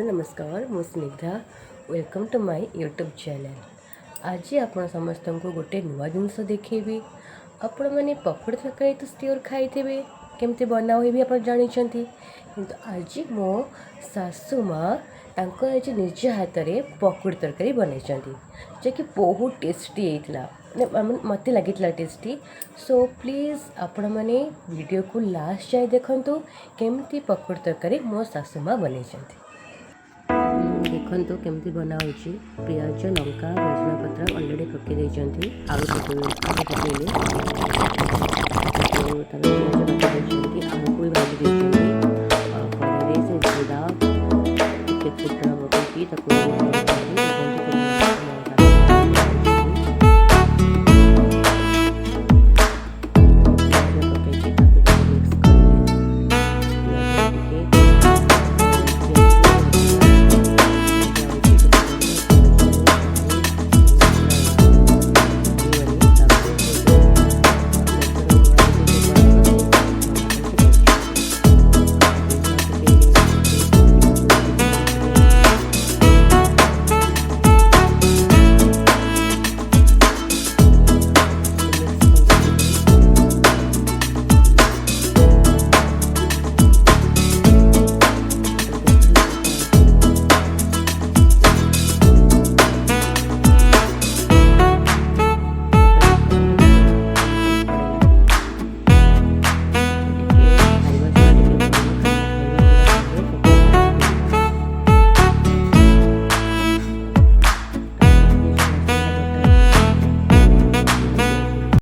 नमस्कार मु Snigdha welcome to my YouTube channel. आज आप समस्त को गोटे नुआ जिनस देखी। आपण मैंने पकड़ तरकारी तो स्योर खाई केमती बना हुए भी आप जानते किंतु आज मो सासू माँ आज निज हाथ में पकड़ तरकारी बनई जैकि बहुत टेस्टी होता मत लगी टेस्टी। सो प्लीज़ आपण मैंने वीडियो को लास्ट जाए देखु केमती पकड़ तरकारी मो सासू माँ बनई देखो केमती बना पियाज लंका भुसुंगा पत्र अलरेडी पकई आलू पकईले आलू को भी भाजी कड़े से जीरा टे फुटण पकईकी